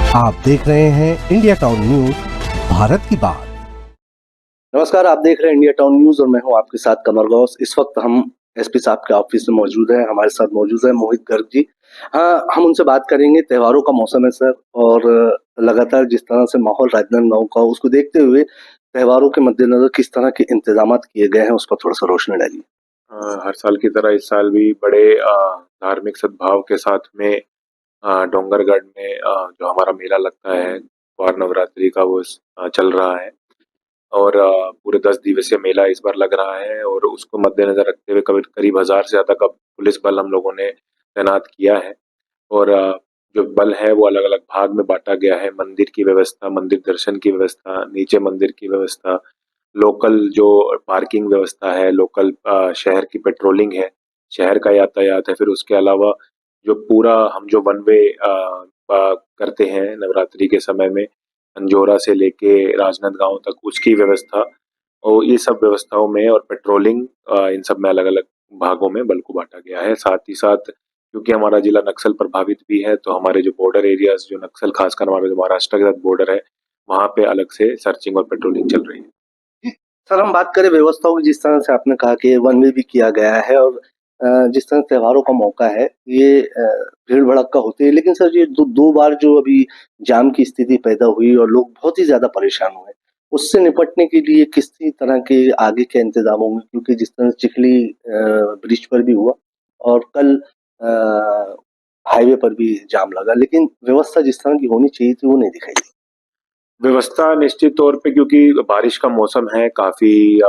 आप देख रहे हैं इंडिया टाउन न्यूज, भारत की बात। नमस्कार, आप देख रहे हैं इंडिया टाउन न्यूज और मैं हूं आपके साथ कमर गौस। इस वक्त हम एसपी साहब के ऑफिस में मौजूद हैं। हमारे साथ मौजूद है मोहित गर्ग जी। हाँ, हम उनसे बात करेंगे। त्योहारों का मौसम है सर, और लगातार जिस तरह से माहौल राजनांदगांव का, उसको देखते हुए त्योहारों के मद्देनजर किस तरह के इंतजाम किए गए हैं, उस पर थोड़ा सा रोशनी डालिए। हर साल की तरह इस साल भी बड़े धार्मिक सद्भाव के साथ में डोंगरगढ़ में जो हमारा मेला लगता है ग्वार नवरात्रि का, वो चल रहा है। और पूरे 10 दिवसीय मेला इस बार लग रहा है और उसको मद्देनजर रखते हुए करीब 1000 से ज्यादा का पुलिस बल हम लोगों ने तैनात किया है। और जो बल है वो अलग अलग भाग में बांटा गया है। मंदिर की व्यवस्था, मंदिर दर्शन की व्यवस्था, नीचे मंदिर की व्यवस्था, लोकल जो पार्किंग व्यवस्था है, लोकल शहर की पेट्रोलिंग है, शहर का यातायात है। फिर उसके अलावा जो पूरा हम जो वन वे करते हैं नवरात्रि के समय में, अंजोरा से लेके राजनांदगांव तक, उसकी व्यवस्था और ये सब व्यवस्थाओं में, और पेट्रोलिंग, इन सब में अलग अलग भागों में बल को बांटा गया है। साथ ही साथ क्योंकि हमारा जिला नक्सल प्रभावित भी है, तो हमारे जो बॉर्डर एरियाज, जो नक्सल, खासकर हमारा जो महाराष्ट्र के साथ बॉर्डर है, वहाँ पे अलग से सर्चिंग और पेट्रोलिंग चल रही है। सर, हम बात करें व्यवस्थाओं की। जिस तरह से आपने कहा कि वन वे भी किया गया है, और जिस तरह त्योहारों का मौका है, ये भीड़ भड़क्का होती है, लेकिन सर ये दो बार जो अभी जाम की स्थिति पैदा हुई और लोग बहुत ही ज्यादा परेशान हुए, उससे निपटने के लिए किसी तरह के आगे के इंतजाम होंगे? क्योंकि जिस तरह चिखली ब्रिज पर भी हुआ और कल हाईवे पर भी जाम लगा, लेकिन व्यवस्था जिस तरह की होनी चाहिए थी वो नहीं दिखाई दी। व्यवस्था निश्चित तौर पे, क्योंकि बारिश का मौसम है, काफी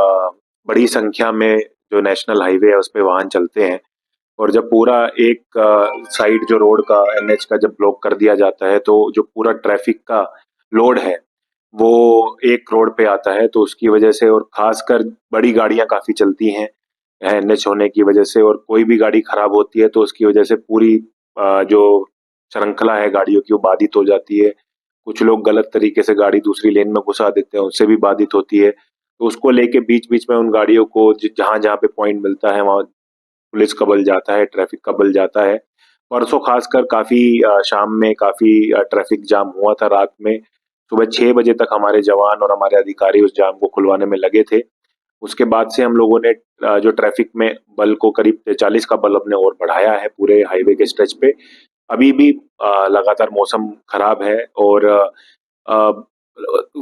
बड़ी संख्या में जो नेशनल हाईवे है उस पे वाहन चलते हैं। और जब पूरा एक साइड जो रोड का, एनएच का, जब ब्लॉक कर दिया जाता है, तो जो पूरा ट्रैफिक का लोड है वो एक रोड पे आता है। तो उसकी वजह से, और खासकर बड़ी गाड़ियां काफी चलती हैं एनएच होने की वजह से, और कोई भी गाड़ी खराब होती है तो उसकी वजह से पूरी जो श्रृंखला है गाड़ियों की वो बाधित हो जाती है। कुछ लोग गलत तरीके से गाड़ी दूसरी लेन में घुसा देते हैं, उससे भी बाधित होती है। तो उसको लेके बीच बीच में उन गाड़ियों को जहां जहां पे पॉइंट मिलता है वहां पुलिस का बल जाता है, ट्रैफिक का बल जाता है। परसों खासकर काफी शाम में काफी ट्रैफिक जाम हुआ था। रात में सुबह 6 बजे तक हमारे जवान और हमारे अधिकारी उस जाम को खुलवाने में लगे थे। उसके बाद से हम लोगों ने जो ट्रैफिक में बल को, करीब 40 का बल अपने और बढ़ाया है पूरे हाईवे के स्ट्रेच पे। अभी भी लगातार मौसम खराब है और अ,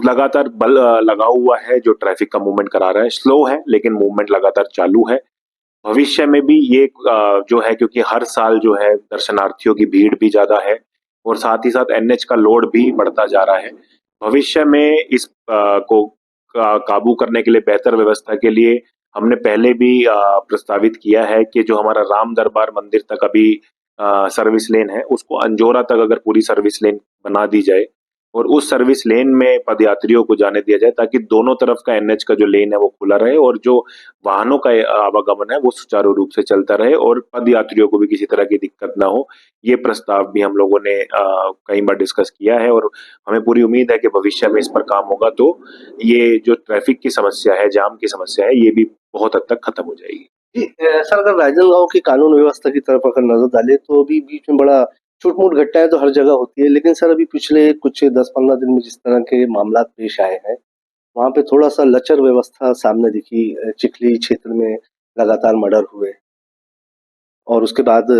लगातार बल लगा हुआ है जो ट्रैफिक का मूवमेंट करा रहा है। स्लो है लेकिन मूवमेंट लगातार चालू है। भविष्य में भी ये जो है, क्योंकि हर साल जो है दर्शनार्थियों की भीड़ भी ज्यादा है और साथ ही साथ एनएच का लोड भी बढ़ता जा रहा है। भविष्य में इस को काबू करने के लिए, बेहतर व्यवस्था के लिए, हमने पहले भी प्रस्तावित किया है कि जो हमारा राम दरबार मंदिर तक अभी सर्विस लेन है, उसको अंजोरा तक अगर पूरी सर्विस लेन बना दी जाए और उस सर्विस लेन में पदयात्रियों को जाने दिया जाए, ताकि दोनों तरफ का एनएच का जो लेन है वो खुला रहे और जो वाहनों का आवागमन है वो सुचारू रूप से चलता रहे और पद यात्रियों को भी किसी तरह की दिक्कत ना हो। ये प्रस्ताव भी हम लोगों ने कई बार डिस्कस किया है और हमें पूरी उम्मीद है कि भविष्य में इस पर काम होगा तो ये जो ट्रैफिक की समस्या है, जाम की समस्या है, ये भी बहुत हद तक खत्म हो जाएगी। जी, सर, अगर राजनांदगांव की कानून व्यवस्था की तरफ अगर नजर डाले, तो अभी बीच में बड़ा छोट-मोट घटनाएँ तो हर जगह होती है, लेकिन सर अभी पिछले कुछ 10-15 दिन में जिस तरह के मामलात पेश आए हैं, वहाँ पे थोड़ा-सा लचर व्यवस्था सामने दिखी। चिखली क्षेत्र में लगातार मर्डर हुए, और उसके बाद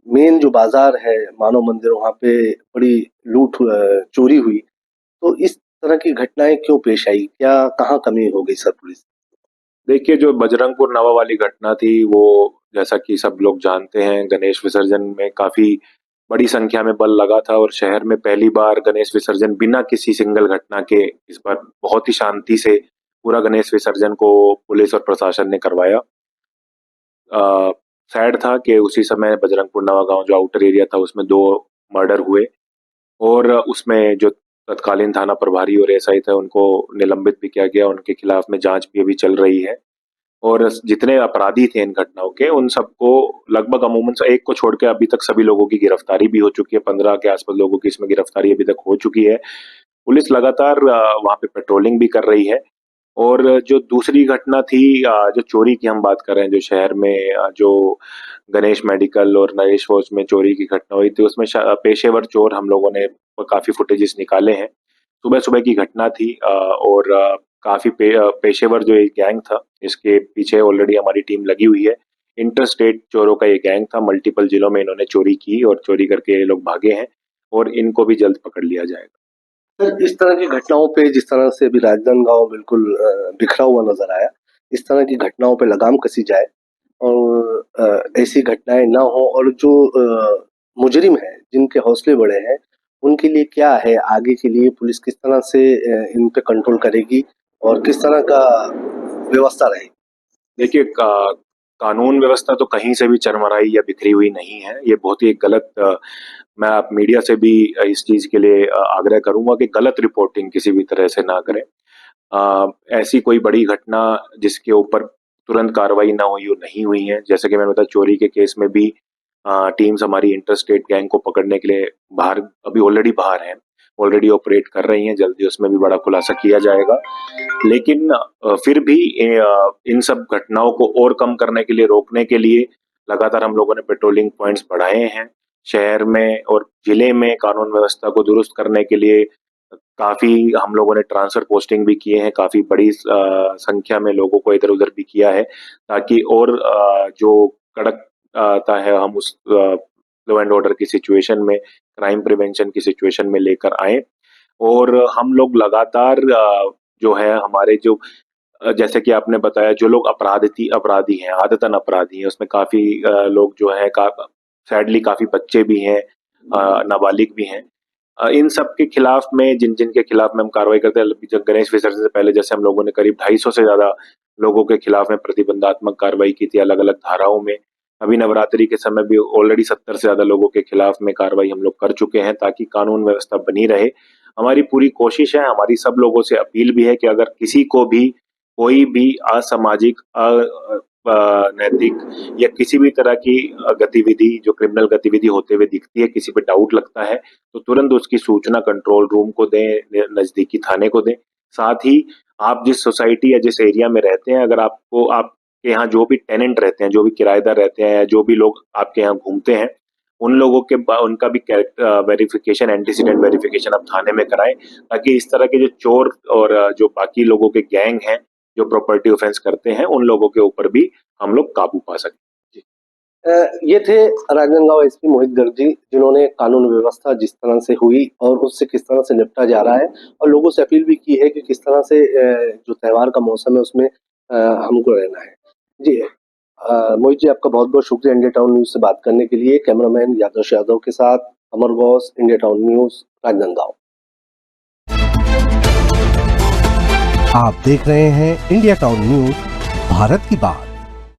मेन जो बाज़ार है, मानव मंदिर, वहाँ पे बड़ी चोरी हुई। तो इस तरह की घटनाएँ क्यों पेश आई? क्या कहाँ कमी हो गई सर पुलिस? देखिए, जो बजरंगपुर नवा वाली घटना थी, वो जैसा कि सब लोग जानते हैं, गणेश विसर्जन में काफी बड़ी संख्या में बल लगा था और शहर में पहली बार गणेश विसर्जन बिना किसी सिंगल घटना के, इस बार बहुत ही शांति से पूरा गणेश विसर्जन को पुलिस और प्रशासन ने करवाया। सैड था कि उसी समय बजरंगपुर नवा गांव जो आउटर एरिया था उसमें 2 मर्डर हुए और उसमें जो तत्कालीन थाना प्रभारी और एसआई थे उनको निलंबित भी किया गया। उनके खिलाफ में जांच भी अभी चल रही है और जितने अपराधी थे इन घटनाओं के, उन सबको लगभग अमूमन से एक को छोड़ के अभी तक सभी लोगों की गिरफ्तारी भी हो चुकी है। 15 के आसपास लोगों की इसमें गिरफ्तारी अभी तक हो चुकी है। पुलिस लगातार वहां पे पेट्रोलिंग भी कर रही है और जो दूसरी घटना थी जो चोरी की हम बात कर रहे हैं, जो शहर में जो गणेश मेडिकल और नरेश फॉल्स में चोरी की घटना हुई थी, उसमें पेशेवर चोर हम लोगों ने काफ़ी फुटेजेस निकाले हैं। सुबह-सुबह की घटना थी और काफ़ी पेशेवर जो एक गैंग था, इसके पीछे ऑलरेडी हमारी टीम लगी हुई है। इंटर स्टेट चोरों का ये गैंग था, मल्टीपल जिलों में इन्होंने चोरी की और चोरी करके ये लोग भागे हैं और इनको भी जल्द पकड़ लिया जाएगा। सर, इस तरह की घटनाओं पे जिस तरह से अभी राजनांदगांव बिल्कुल बिखरा हुआ नज़र आया, इस तरह की घटनाओं पे लगाम कसी जाए और ऐसी घटनाएँ ना हो और जो मुजरिम हैं, जिनके हौसले बड़े हैं, उनके लिए क्या है आगे के लिए पुलिस किस तरह से इन पे कंट्रोल करेगी और किस तरह का व्यवस्था रहेगी? देखिए कानून व्यवस्था तो कहीं से भी चरमराई या बिखरी हुई नहीं है। ये बहुत ही एक गलत मैं आप मीडिया से भी इस चीज़ के लिए आग्रह करूँगा कि गलत रिपोर्टिंग किसी भी तरह से ना करें। ऐसी कोई बड़ी घटना जिसके ऊपर तुरंत कार्रवाई ना हुई हो, नहीं हुई है। जैसे कि मैंने बताया चोरी के केस में भी टीम्स हमारी इंटर स्टेट गैंग को पकड़ने के लिए अभी ऑलरेडी बाहर हैं, ऑलरेडी ऑपरेट कर रही हैं, जल्दी उसमें भी बड़ा खुलासा किया जाएगा। लेकिन फिर भी इन सब घटनाओं को और कम करने के लिए, रोकने के लिए लगातार हम लोगों ने पेट्रोलिंग पॉइंट्स बढ़ाए हैं। शहर में और जिले में कानून व्यवस्था को दुरुस्त करने के लिए काफ़ी हम लोगों ने ट्रांसफर पोस्टिंग भी किए हैं, काफ़ी बड़ी संख्या में लोगों को इधर-उधर भी किया है, ताकि और जो कड़कता है हम उस लॉ एंड ऑर्डर की सिचुएशन में, क्राइम प्रिवेंशन की सिचुएशन में लेकर आएँ। और हम लोग लगातार जो है हमारे जो जैसे कि आपने बताया जो लोग अपराधी हैं, आदतन अपराधी हैं, उसमें काफ़ी लोग जो हैं सैडली काफ़ी बच्चे भी हैं, नाबालिग भी हैं। इन सब के खिलाफ में जिन-जिन के खिलाफ में हम कार्रवाई करते हैं, जब गणेश विसर्जन से पहले जैसे हम लोगों ने करीब 250 से ज़्यादा लोगों के खिलाफ में प्रतिबंधात्मक कार्रवाई की थी अलग-अलग धाराओं में। अभी नवरात्रि के समय भी ऑलरेडी 70 से ज़्यादा लोगों के खिलाफ में कार्रवाई हम लोग कर चुके हैं ताकि कानून व्यवस्था बनी रहे। हमारी पूरी कोशिश है, हमारी सब लोगों से अपील भी है कि अगर किसी को भी कोई भी असामाजिक नैतिक या किसी भी तरह की गतिविधि जो क्रिमिनल गतिविधि होते हुए दिखती है, किसी पे डाउट लगता है, तो तुरंत उसकी सूचना कंट्रोल रूम को दें, नज़दीकी थाने को दें। साथ ही आप जिस सोसाइटी या जिस एरिया में रहते हैं, अगर आपके यहाँ जो भी टेनेंट रहते हैं, जो भी किराएदार रहते हैं या जो भी लोग आपके यहाँ घूमते हैं, उन लोगों के उनका भी वेरिफिकेशन, एंटीसीडेंट वेरिफिकेशन आप थाने में कराएँ, ताकि इस तरह के जो चोर और जो बाकी लोगों के गैंग हैं, जो प्रॉपर्टी ऑफेंस करते हैं, उन लोगों के ऊपर भी हम लोग काबू पा सकें। जी। ये थे राजनांदगांव एसपी मोहित गर्ग जी, जिन्होंने कानून व्यवस्था जिस तरह से हुई और उससे किस तरह से निपटा जा रहा है और लोगों से अपील भी की है कि किस तरह से जो त्योहार का मौसम है उसमें हमको रहना है। जी मोहित जी, आपका बहुत-बहुत शुक्रिया इंडिया टाउन न्यूज़ से बात करने के लिए। कैमरामैन यादव यादव के साथ Amar Gaus, India town news, Rajnandgaon. आप देख रहे हैं इंडिया टाउन न्यूज, भारत की बात।